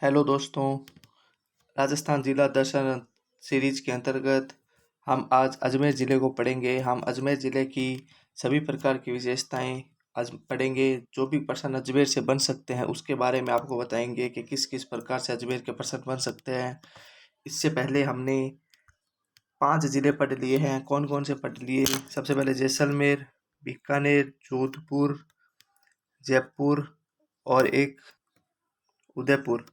Hello दोस्तों। राजस्थान जिला दर्शन series के अंतर्गत हम आज अजमेर ज़िले को पढ़ेंगे। हम अजमेर ज़िले की सभी प्रकार की विशेषताएं आज पढ़ेंगे। जो भी पर्सन अजमेर से बन सकते हैं उसके बारे में आपको बताएंगे कि किस किस प्रकार से अजमेर के पर्सन बन सकते हैं। इससे पहले हमने 5 ज़िले पढ़ लिए हैं। कौन कौन से पढ़ लिए? सबसे पहले जैसलमेर, बीकानेर, जोधपुर, जयपुर और एक उदयपुर।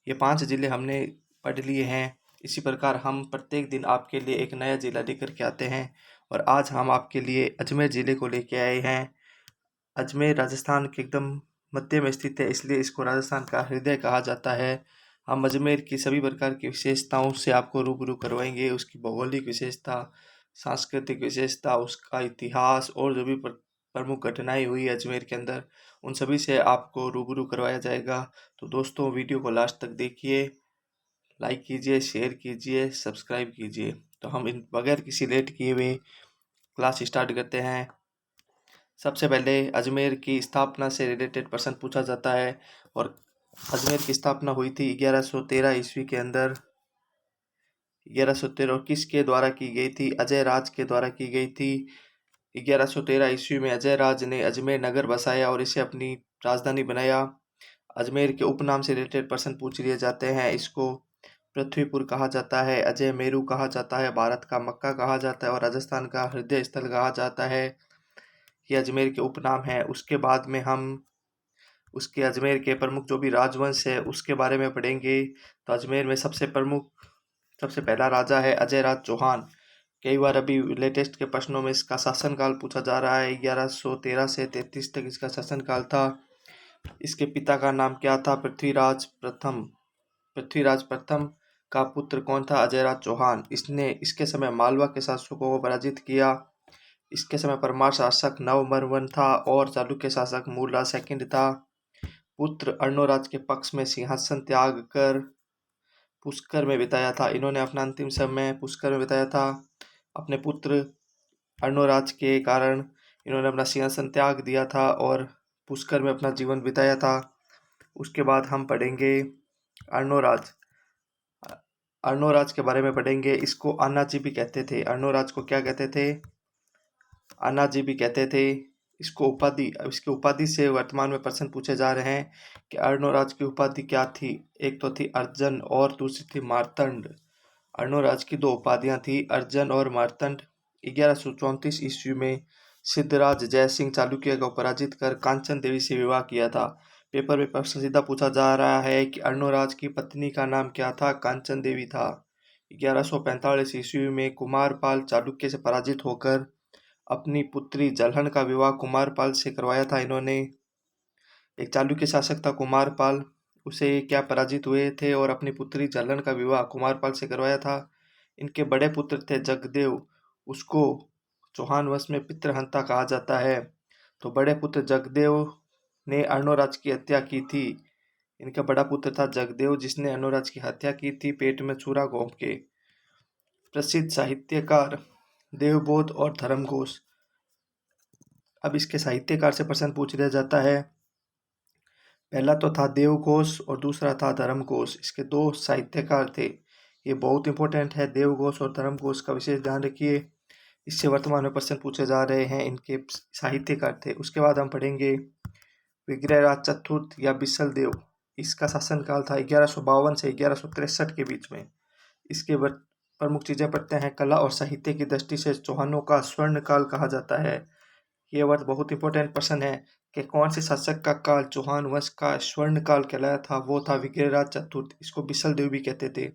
ये 5 ज़िले हमने पढ़ लिए हैं। इसी प्रकार हम प्रत्येक दिन आपके लिए एक नया ज़िला लेकर के आते हैं और आज हम आपके लिए अजमेर ज़िले को लेके आए हैं। अजमेर राजस्थान के एकदम मध्य में स्थित है, इसलिए इसको राजस्थान का हृदय कहा जाता है। हम अजमेर की सभी प्रकार की विशेषताओं से आपको रूबरू करवाएंगे। उसकी भौगोलिक विशेषता, सांस्कृतिक विशेषता, उसका इतिहास और जो भी प्रमुख घटनाएं हुई अजमेर के अंदर, उन सभी से आपको रूबरू करवाया जाएगा। तो दोस्तों, वीडियो को लास्ट तक देखिए, लाइक कीजिए, शेयर कीजिए, सब्सक्राइब कीजिए। तो हम इन बगैर किसी लेट किए हुए क्लास स्टार्ट करते हैं। सबसे पहले अजमेर की स्थापना से रिलेटेड प्रश्न पूछा जाता है और अजमेर की स्थापना हुई थी 1113 ईस्वी के अंदर। 1113 किसके द्वारा की गई थी? अजय राज के द्वारा की गई थी। 1113 ईस्वी में अजय राज ने अजमेर नगर बसाया और इसे अपनी राजधानी बनाया। अजमेर के उपनाम से रिलेटेड प्रश्न पूछ लिए जाते हैं। इसको पृथ्वीपुर कहा जाता है, अजय मेरू कहा जाता है, भारत का मक्का कहा जाता है और राजस्थान का हृदय स्थल कहा जाता है। ये अजमेर के उपनाम हैं। उसके बाद में हम उसके अजमेर के प्रमुख जो भी राजवंश है उसके बारे में पढ़ेंगे। तो अजमेर में सबसे पहला राजा है अजय राज चौहान। कई बार अभी लेटेस्ट के प्रश्नों में इसका शासनकाल पूछा जा रहा है। 1113 से 33 तक इसका शासनकाल था। इसके पिता का नाम क्या था? पृथ्वीराज प्रथम। पृथ्वीराज प्रथम का पुत्र कौन था? अजयराज चौहान। इसने इसके समय मालवा के शासकों को पराजित किया। इसके समय परमार शासक नवमरवन था और चालुक्य शासक मूलराज सेकंड था। पुत्र अर्णोराज के पक्ष में सिंहासन त्याग कर पुष्कर में बिताया था। इन्होंने अपना अंतिम समय पुष्कर में बिताया था। अपने पुत्र अर्णोराज के कारण इन्होंने अपना सिंहासन त्याग दिया था और पुष्कर में अपना जीवन बिताया था। उसके बाद हम पढ़ेंगे अर्णोराज। अर्णोराज के बारे में पढ़ेंगे। इसको अन्नाजी भी कहते थे। अर्णोराज को क्या कहते थे? अन्नाजी भी कहते थे। इसकी उपाधि से वर्तमान में प्रश्न पूछे जा रहे हैं कि अर्णोराज की उपाधि क्या थी। एक तो थी अर्जन और दूसरी थी मार्तंड। अर्णोराज की 2 उपाधियां थी, अर्जन और मार्तंड। 1134 ईस्वी में सिद्धराज जयसिंह चालुक्य को पराजित कर कांचन देवी से विवाह किया था। पेपर में प्रश्न सीधा पूछा जा रहा है कि अर्णोराज की पत्नी का नाम क्या था? कांचन देवी था। 1145 ईस्वी में कुमारपाल चालुक्य से पराजित होकर अपनी पुत्री जलहन का विवाह कुमारपाल से करवाया था इन्होंने। एक चालुक्य शासक था कुमारपाल, उसे क्या पराजित हुए थे और अपनी पुत्री जलन का विवाह कुमारपाल से करवाया था। इनके बड़े पुत्र थे जगदेव, उसको चौहान वंश में पितृहंता कहा जाता है। तो बड़े पुत्र जगदेव ने अर्णोराज की हत्या की थी। इनका बड़ा पुत्र था जगदेव जिसने अर्णोराज की हत्या की थी पेट में छुरा घोंप के। प्रसिद्ध साहित्यकार देवबोध और धर्मघोष। अब इसके साहित्यकार से प्रश्न पूछ लिया जाता है। पहला तो था देवघोष और दूसरा था धर्मघोष। इसके 2 साहित्यकार थे। ये बहुत इंपॉर्टेंट है। देवघोष और धर्मघोष का विशेष ध्यान रखिए। इससे वर्तमान में प्रश्न पूछे जा रहे हैं। इनके साहित्यकार थे। उसके बाद हम पढ़ेंगे विग्रहराज चतुर्थ या बिसल देव। इसका शासनकाल था 1152 से 1163 के बीच में। इसके प्रमुख चीजें पढ़ते हैं। कला और साहित्य की दृष्टि से चौहानों का स्वर्ण काल कहा जाता है। ये वर्ड बहुत इंपॉर्टेंट प्रश्न है कि कौन से शासक का काल चौहान वंश का स्वर्ण काल कहलाया था? वो था विग्रहराज चतुर्थ। इसको बिसल देव भी कहते थे।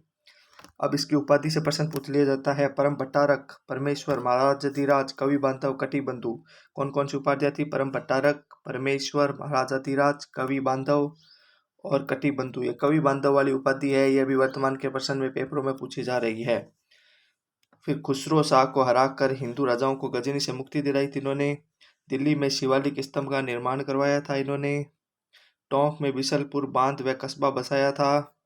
अब इसकी उपाधि से प्रश्न पूछ लिया जाता है। परम भट्टारक, परमेश्वर, महाराजाधिराज, कवि बांधव, कटिबंधु। कौन कौन सी उपाधियां थी? परम भट्टारक, परमेश्वर, महाराजाधिराज, कवि बांधव और कटिबंधु। ये कवि बांधव वाली उपाधि है। ये अभी वर्तमान के प्रश्न में पेपरों में पूछी जा रही है। फिर खुसरो शाह को हराकर हिंदू राजाओं को गजनी से मुक्ति दिलाई थी इन्होंने। दिल्ली में शिवालिक स्तंभ का निर्माण करवाया था इन्होंने। टोंक में बिशलपुर बांध व कस्बा बसाया था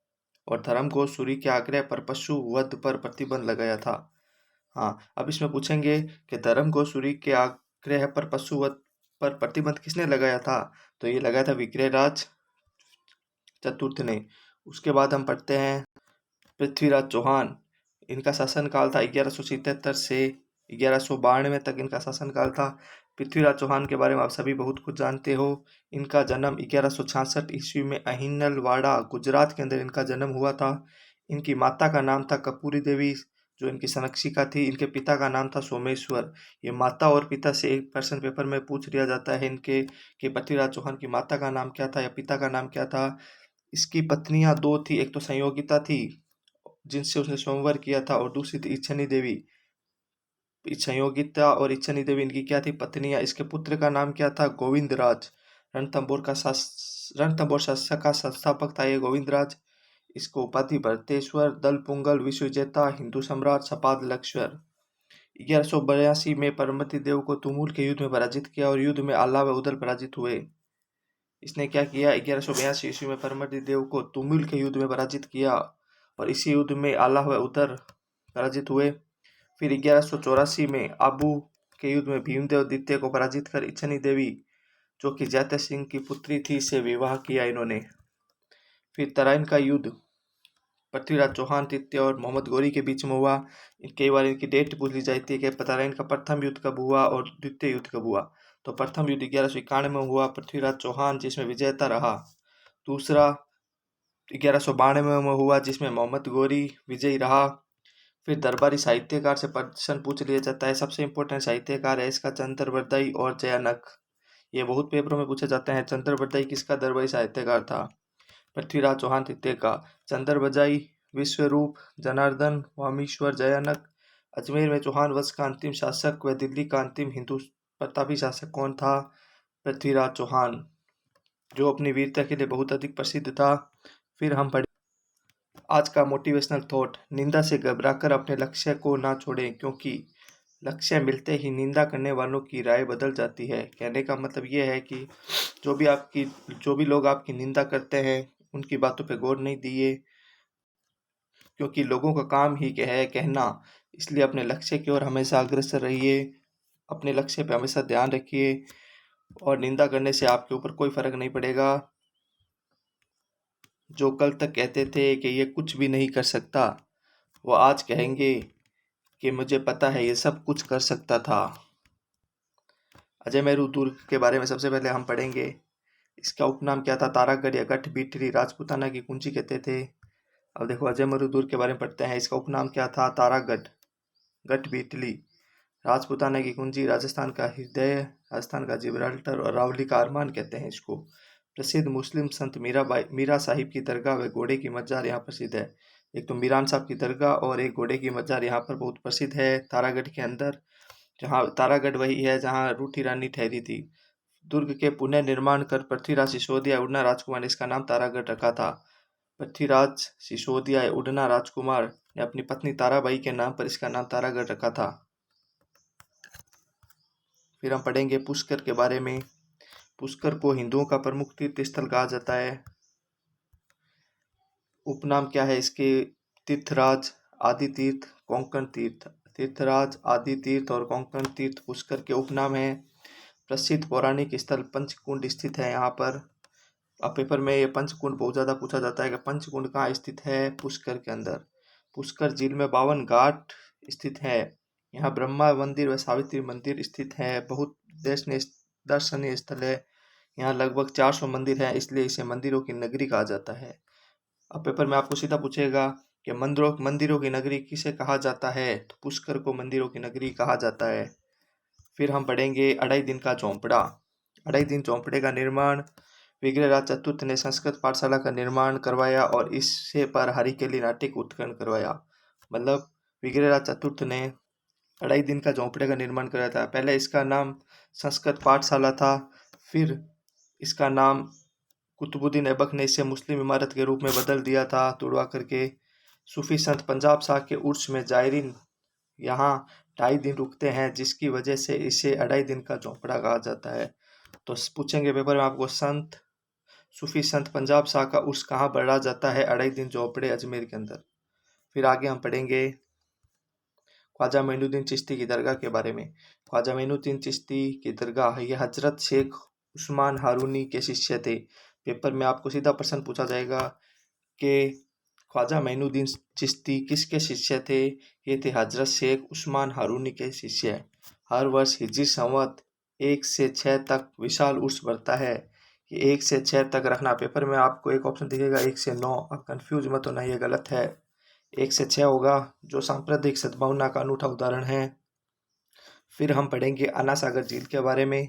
और धर्मघोष सूरी के आग्रह पर पशु वध पर प्रतिबंध लगाया था। हाँ, अब इसमें पूछेंगे कि धर्मघोष सूरी के आग्रह पर पशु वध पर प्रतिबंध किसने लगाया था? तो ये लगाया था विग्रहराज चतुर्थ ने। उसके बाद हम पढ़ते हैं पृथ्वीराज चौहान। इनका शासनकाल था 1177 से 1192 तक इनका शासनकाल था। पृथ्वीराज चौहान के बारे में आप सभी बहुत कुछ जानते हो। इनका जन्म 1166 ईस्वी में अहिनलवाड़ा गुजरात के अंदर इनका जन्म हुआ था। इनकी माता का नाम था कपूरी देवी, जो इनकी संरक्षिका थी। इनके पिता का नाम था सोमेश्वर। ये माता और पिता से एक पर्सन पेपर में पूछ लिया जाता है इनके कि पृथ्वीराज चौहान की माता का नाम क्या था या पिता का नाम क्या था। इसकी पत्नियां दो थी, एक तो संयोगिता थी जिनसे उसने स्वयंवर किया था, और दूसरी थी इच्छनी देवी। संयोगिता और इच्छनी देवी इनकी क्या थी, पत्नियां। इसके पुत्र का नाम क्या था, गोविंदराज। रणथंबोर शासक का संस्थापक था ये गोविंदराज। इसको उपाधि भरतेश्वर, दल पुंगल, विश्व विजेता, हिंदू सम्राट, सपाद लक्ष्वर। 1182 में परमति देव को तुमुल के युद्ध में पराजित किया और युद्ध में आला व उदल पराजित हुए। इसने क्या किया, 1182 ईस्वी में परमति देव को तुमुल के युद्ध में पराजित किया और इसी युद्ध में आला व उदल पराजित हुए। फिर 1184 में आबू के युद्ध में भीमदेव द्वितीय को पराजित कर इच्छनी देवी, जो कि जैते सिंह की पुत्री थी, से विवाह किया इन्होंने। फिर तराइन का युद्ध पृथ्वीराज चौहान तृतीय और मोहम्मद गौरी के बीच में हुआ। कई बार इनकी डेट पूछ ली जाती है कि तराइन का प्रथम युद्ध कब हुआ और द्वितीय युद्ध कब हुआ। तो प्रथम युद्ध 1191 में हुआ, पृथ्वीराज चौहान जिसमें विजेता रहा। दूसरा 1192 में हुआ जिसमें मोहम्मद गौरी विजयी रहा। फिर दरबारी साहित्यकार से प्रश्न पूछ लिया जाता है। सबसे इम्पोर्टेंट साहित्यकार है इसका चंद्रबरदाई और जयानक। ये बहुत पेपरों में पूछे जाते हैं। चंद्रबरदाई किसका दरबारी साहित्यकार था, पृथ्वीराज चौहान तृतीय का। चंद्रबरदाई, विश्वरूप, जनार्दन, वामीश्वर, जयानक। अजमेर में चौहान वंश का अंतिम शासक व दिल्ली का अंतिम हिंदू प्रतापी शासक कौन था, पृथ्वीराज चौहान, जो अपनी वीरता के लिए बहुत अधिक प्रसिद्ध था। फिर हम पढ़े आज का मोटिवेशनल थॉट। निंदा से घबराकर अपने लक्ष्य को ना छोड़ें, क्योंकि लक्ष्य मिलते ही निंदा करने वालों की राय बदल जाती है। कहने का मतलब ये है कि जो भी लोग आपकी निंदा करते हैं उनकी बातों पे गौर नहीं दिए, क्योंकि लोगों का काम ही क्या है, कहना। इसलिए अपने लक्ष्य की ओर हमेशा अग्रसर रहिए, अपने लक्ष्य पे हमेशा ध्यान रखिए, और निंदा करने से आपके ऊपर कोई फर्क नहीं पड़ेगा। जो कल तक कहते थे कि ये कुछ भी नहीं कर सकता, वो आज कहेंगे कि मुझे पता है ये सब कुछ कर सकता था। अजयमेरू दुर्ग के बारे में सबसे पहले हम पढ़ेंगे। इसका उपनाम क्या था, तारागढ़ या गठ भीटरी, राजपूताना की कुंजी कहते थे। अब देखो अजयमेरू दुर्ग के बारे में पढ़ते हैं। इसका उपनाम क्या था, तारागढ़, गठ भीटली, राजपूताना की कुंजी, राजस्थान का हृदय, राजस्थान का जिब्राल्टर और रावली का अरमान कहते हैं इसको। प्रसिद्ध मुस्लिम संत मीरा साहिब की दरगाह व घोड़े की मजार यहाँ प्रसिद्ध है। एक तो मीरान साहब की दरगाह और एक घोड़े की मजार यहाँ पर बहुत प्रसिद्ध है तारागढ़ के अंदर। जहाँ तारागढ़ वही है जहाँ रूठी रानी ठहरी थी। दुर्ग के पुनः निर्माण कर पृथ्वीराज सिसोदिया उड़ना राजकुमार ने इसका नाम तारागढ़ रखा था। पृथ्वीराज सिसोदिया उड़ना राजकुमार ने अपनी पत्नी ताराबाई के नाम पर इसका नाम तारागढ़ रखा था। फिर हम पढ़ेंगे पुष्कर के बारे में। पुष्कर को हिंदुओं का प्रमुख तीर्थ स्थल कहा जाता है। उपनाम क्या है इसके, तीर्थराज, आदि तीर्थ, कोंकण तीर्थ। तीर्थराज, आदि तीर्थ और कोंकण तीर्थ पुष्कर के उपनाम हैं। प्रसिद्ध पौराणिक स्थल पंचकुंड स्थित है यहाँ पर। अब पेपर में ये पंचकुंड बहुत ज़्यादा पूछा जाता है कि पंचकुंड कहाँ स्थित है, पुष्कर के अंदर। पुष्कर झील में 52 घाट स्थित है। यहाँ ब्रह्मा मंदिर व सावित्री मंदिर स्थित है। बहुत दर्शनीय स्थल है। यहाँ लगभग 400 मंदिर हैं, इसलिए इसे मंदिरों की नगरी कहा जाता है। अब पेपर में आपको सीधा पूछेगा कि मंदिरों की नगरी किसे कहा जाता है, तो पुष्कर को मंदिरों की नगरी कहा जाता है। फिर हम पढ़ेंगे अढ़ाई दिन का झोंपड़ा। अढ़ाई दिन झोंपड़े का निर्माण विग्रहराज चतुर्थ ने संस्कृत पाठशाला का निर्माण करवाया और इससे पर हरिकेली नाट्य उत्कीर्ण करवाया। मतलब विग्रहराज चतुर्थ ने अढ़ाई दिन का झोंपड़े का निर्माण कराया था। पहले इसका नाम संस्कृत पाठशाला था, फिर इसका नाम कुतुबुद्दीन ऐबक ने इसे मुस्लिम इमारत के रूप में बदल दिया था तुड़वा करके। सूफी संत पंजाब शाह के उर्स में जायरीन यहाँ 2.5 दिन रुकते हैं, जिसकी वजह से इसे अढ़ाई दिन का झोंपड़ा कहा जाता है। तो पूछेंगे पेपर में आपको, सूफी संत पंजाब शाह का उर्स कहाँ बढ़ा जाता है, अढ़ाई दिन झोंपड़े अजमेर के अंदर। फिर आगे हम पढ़ेंगे ख्वाजा मोइनुद्दीन चिश्ती की दरगाह के बारे में। ख्वाजा मोइनुद्दीन चिश्ती की दरगाह ये हजरत शेख उस्मान हारूनी के शिष्य थे। पेपर में आपको सीधा प्रश्न पूछा जाएगा के ख्वाजा मोइनुद्दीन चिश्ती किसके शिष्य थे? ये थे हजरत शेख उस्मान हारूनी के शिष्य। हर वर्ष हिजरी संवत 1 से 6 तक विशाल उर्स बढ़ता है। ये 1 से 6 तक रखना। पेपर में आपको एक ऑप्शन दिखेगा 1 से 9, आप कंफ्यूज मत होना, ये गलत है। 1 से 6 होगा, जो सांप्रदायिक सद्भावना का अनूठा उदाहरण है। फिर हम पढ़ेंगे अन्ना सागर झील के बारे में।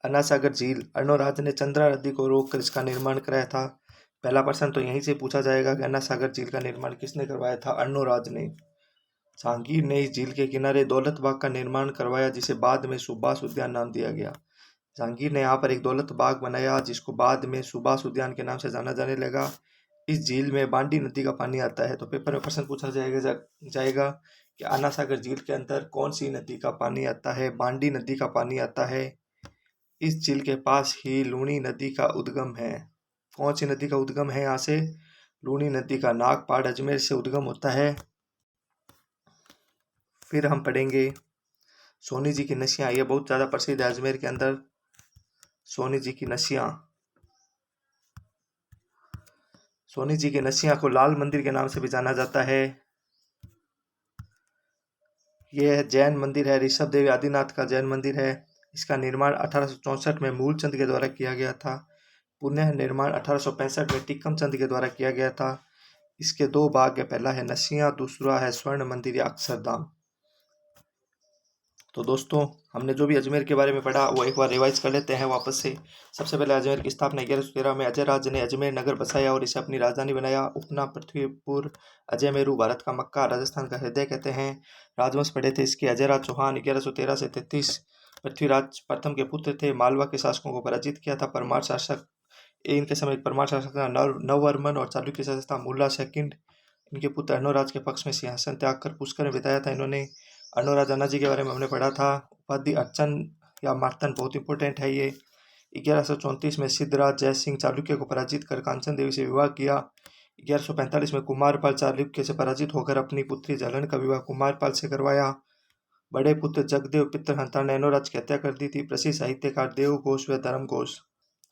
अन्ना सागर झील अर्णोराज ने चंद्रा नदी को रोककर इसका निर्माण कराया था। पहला प्रश्न तो यहीं से पूछा जाएगा कि अन्ना सागर झील का निर्माण किसने करवाया था? अर्णोराज ने। जहांगीर ने इस झील के किनारे दौलत बाग का निर्माण करवाया, जिसे बाद में सुभाष उद्यान नाम दिया गया। जहांगीर ने यहाँ पर एक दौलत बाग बनाया, जिसको बाद में सुभाष उद्यान के नाम से जाना जाने लगा। इस झील में बांडी नदी का पानी आता है। तो पेपर में प्रश्न पूछा जाएगा कि अन्ना सागर झील के अंदर कौन सी नदी का पानी आता है? बांडी नदी का पानी आता है। इस झील के पास ही लूनी नदी का उद्गम है। कौन सी नदी का उद्गम है यहाँ से? लूनी नदी का। नागपाड़ अजमेर से उद्गम होता है। फिर हम पढ़ेंगे सोनी जी की नशियाँ। ये बहुत ज़्यादा प्रसिद्ध है अजमेर के अंदर, सोनी जी की नशियाँ। सोनी जी की नशियाँ को लाल मंदिर के नाम से भी जाना जाता है। यह जैन मंदिर है, ऋषभ देव आदिनाथ का जैन मंदिर है। इसका निर्माण 1864 में मूलचंद के द्वारा किया गया था। पुनः निर्माण 1865 में टिक्कम चंद के द्वारा किया गया था। इसके 2 भाग है, पहला है नशियाँ, दूसरा है स्वर्ण मंदिर या अक्षरधाम। तो दोस्तों, हमने जो भी अजमेर के बारे में पढ़ा वो एक बार रिवाइज कर लेते हैं वापस से। सबसे पहले अजमेर की स्थापना 1113 में अजय राज ने अजमेर नगर बसाया और इसे अपनी राजधानी बनाया। उपनाम पृथ्वीपुर, अजय मेरू, भारत का मक्का, राजस्थान का हृदय कहते हैं। राजवंश पढ़े थे इसके। अजयराज चौहान 1113 से 33 पृथ्वीराज प्रथम के पुत्र थे। मालवा के शासकों को पराजित किया था। परमार शासक, इनके समय परमार शासक था नववर्मन, और चालुक्य शासक था मुल्ला सेकंड। इनके पुत्र अर्णोराज के पक्ष में सिंहासन त्याग कर पुष्कर में बिताया था इन्होंने। अर्णोराज अन्ना जी के बारे में हमने पढ़ा था। उपाधि अर्चन या मार्तन बहुत इंपॉर्टेंट है ये। 1134 में सिद्धराज जयसिंह चालुक्य को पराजित कर कांचन देवी से विवाह किया। 1145 में कुमारपाल चालुक्य से पराजित होकर अपनी पुत्री झलन का विवाह कुमारपाल से करवाया। बड़े पुत्र जगदेव पितृहंता ने अर्णोराज की हत्या कर दी थी। प्रसिद्ध साहित्यकार देव घोष व धर्म घोष।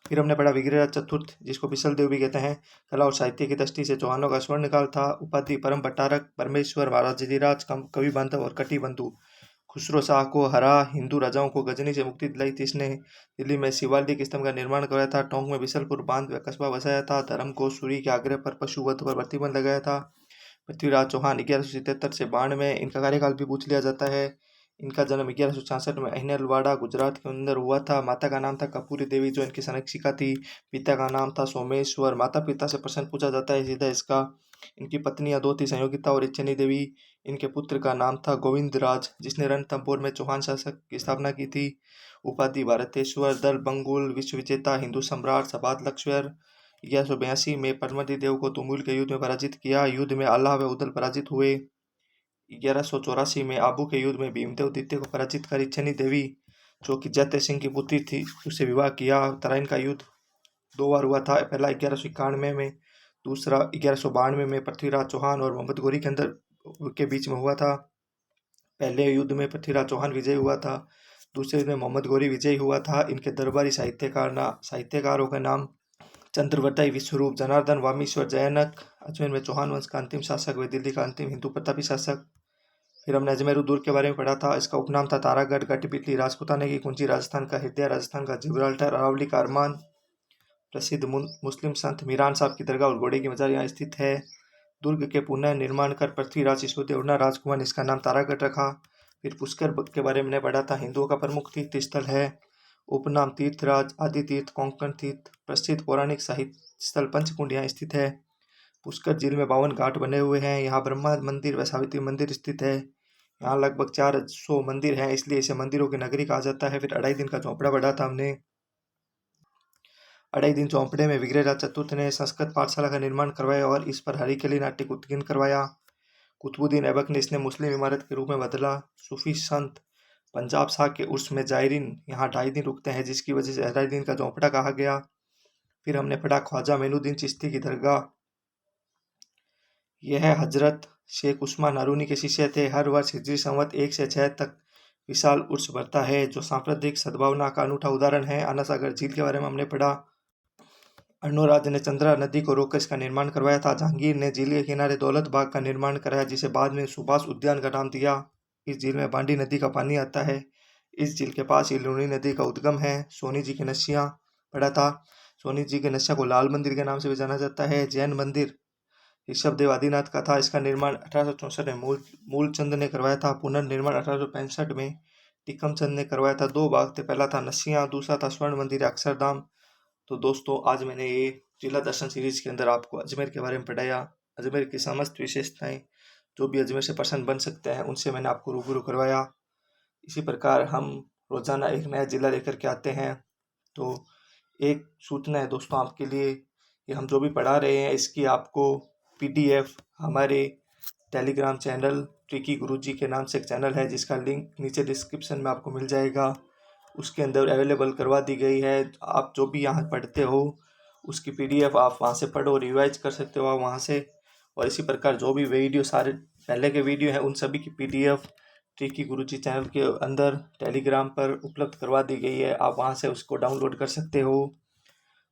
फिर हमने पढ़ा विग्रहराज चतुर्थ, जिसको बिसल देव भी कहते हैं। कला और साहित्य की दृष्टि से चौहानों का स्वर्णकाल था। उपाधि परम भट्टारक, परमेश्वर, महाराज कवि बांधव और कटी बंधु। खुसरो शाह को हरा, हिंदू राजाओं को गजनी से मुक्ति दिलाई थी इसने। दिल्ली में शिवालिक स्तंभ का निर्माण करवाया था। टोंक में बिसलपुर बांध व कस्बा बसाया था। धर्म को सूरी के आग्रह पर पशुवध पर प्रतिबंध लगाया था। पृथ्वीराज चौहान 1177 से 92 में, इनका कार्यकाल भी पूछ लिया जाता है। इनका जन्म 1166 में अहिनलवाड़ा गुजरात के अंदर हुआ था। माता का नाम था कपूरी देवी, जो इनकी संरक्षिका थी। पिता का नाम था सोमेश्वर। माता पिता से प्रश्न पूछा जाता है सीधा इसका। इनकी पत्नियां 2 थी, संयोगिता और इच्छनी देवी। इनके पुत्र का नाम था गोविंदराज, जिसने रणथंभौर में चौहान शासक की स्थापना की थी। उपाधि भारतेश्वर, दल बंगुल, विश्व विजेता, हिंदू सम्राट, सबाद लक्ष्वर। 1182 में परमति देव को तुमुल के युद्ध में पराजित किया। युद्ध में आल्हा व उदल पराजित हुए। 1184 में आबू के युद्ध में भीमदेव द्वितीय को पराजित कर इच्छनी देवी, जो कि जयते सिंह की पुत्री थी, उससे विवाह किया। तराइन का युद्ध 2 बार हुआ था। पहला 1191 में, दूसरा 1192 में पृथ्वीराज चौहान और मोहम्मद गौरी के अंदर के बीच में हुआ था। पहले युद्ध में पृथ्वीराज चौहान विजयी हुआ था, दूसरे युद्ध में मोहम्मद गौरी विजयी हुआ था। इनके दरबारी साहित्यकारों का नाम चंद्रवताई, विश्वरूप, जनार्दन, वामीश्वर, जयनक। अजमेर में चौहान वंश का अंतिम शासक व दिल्ली का अंतिम हिंदू प्रतापी शासक। फिर हमने अजमेर दुर्ग के बारे में पढ़ा था। इसका उपनाम था तारागढ़, कठपुतली, राजपूताना की कुंजी, राजस्थान का हृदय, राजस्थान का जिब्राल्टर, अरावली का अरमान। प्रसिद्ध मुस्लिम संत मीरान साहब की दरगाह और घोड़े की मजार यहाँ स्थित है। दुर्ग के पुनः निर्माण कर पृथ्वीराज शिशुदेवना राजकुमार ने इसका नाम तारागढ़ रखा। फिर पुष्कर के बारे में पढ़ा था। हिंदुओं का प्रमुख तीर्थ स्थल है। उपनाम तीर्थराज, आदि तीर्थ, कोंकण तीर्थ। प्रसिद्ध पौराणिक साहित्य स्थल पंचकुंड यहाँ स्थित है। पुष्कर झील में 52 घाट बने हुए हैं। यहाँ ब्रह्मा मंदिर व सावित्री मंदिर स्थित है। यहाँ लगभग 400 मंदिर हैं, इसलिए इसे मंदिरों की नगरी कहा जाता है। फिर 2.5 दिन का चौपड़ा पढ़ा था हमने। 2.5 दिन चौपड़े में विग्रहराज चतुर्थ ने संस्कृत पाठशाला का निर्माण करवाया और इस पर हरिकेली नाट्य उत्कीर्ण करवाया। कुतुबुद्दीन ऐबक ने इसने मुस्लिम इमारत के रूप में बदला। सूफी संत पंजाब शाह के उर्स में जायरीन यहाँ 2.5 दिन रुकते हैं, जिसकी वजह से 2.5 दिन का चौपड़ा कहा गया। फिर हमने पढ़ा ख्वाजा मोइनुद्दीन चिश्ती की दरगाह। यह हजरत शेख उस्मान हारूनी के शिष्य थे। हर वर्ष हिजरी संवत 1 से 6 तक विशाल उर्स बढ़ता है, जो सांप्रदायिक सद्भावना का अनूठा उदाहरण है। अन्ना सागर झील के बारे में हमने पढ़ा। अर्णोराज ने चंद्रा नदी को रोककर इसका निर्माण करवाया था। जहांगीर ने झील के किनारे दौलत बाग का निर्माण कराया, जिसे बाद में सुभाष उद्यान का नाम दिया। इस झील में बांडी नदी का पानी आता है। इस झील के पास ही लूनी नदी का उद्गम है। सोनी जी की नस्या पड़ा था। सोनी जी के नस्या को लाल मंदिर के नाम से भी जाना जाता है। जैन मंदिर ऋषभदेव आदिनाथ का था। इसका निर्माण 1864 में मूलचंद ने करवाया था। पुनर्निर्माण 1865 में टीकमचंद ने करवाया था। 2 भाग थे, पहला था नसिया, दूसरा था स्वर्ण मंदिर अक्षरधाम। तो दोस्तों, आज मैंने ये जिला दर्शन सीरीज के अंदर आपको अजमेर के बारे में पढ़ाया। अजमेर की समस्त विशेषताएं जो भी अजमेर से प्रसन्न बन सकते हैं, उनसे मैंने आपको रूबरू करवाया। इसी प्रकार हम रोजाना एक नया जिला लेकर के आते हैं। तो एक सूचना है दोस्तों आपके लिए कि हम जो भी पढ़ा रहे हैं, इसकी आपको PDF हमारे टेलीग्राम चैनल ट्रिकी गुरुजी के नाम से एक चैनल है, जिसका लिंक नीचे डिस्क्रिप्शन में आपको मिल जाएगा, उसके अंदर अवेलेबल करवा दी गई है। आप जो भी यहाँ पढ़ते हो उसकी PDF आप वहाँ से पढ़ो, रिवाइज कर सकते हो आप वहाँ से। और इसी प्रकार जो भी वीडियो सारे पहले के वीडियो हैं, उन सभी की PDF ट्रिकी गुरुजी चैनल के अंदर टेलीग्राम पर उपलब्ध करवा दी गई है। आप वहाँ से उसको डाउनलोड कर सकते हो।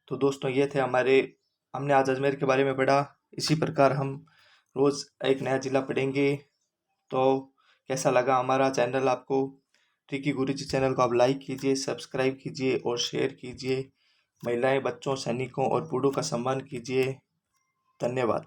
तो दोस्तों, ये थे हमने आज अजमेर के बारे में पढ़ा। इसी प्रकार हम रोज़ एक नया ज़िला पढ़ेंगे। तो कैसा लगा हमारा चैनल आपको? ट्रिकी गुरुजी चैनल को आप लाइक कीजिए, सब्सक्राइब कीजिए और शेयर कीजिए। महिलाएं, बच्चों, सैनिकों और बूढ़ों का सम्मान कीजिए। धन्यवाद।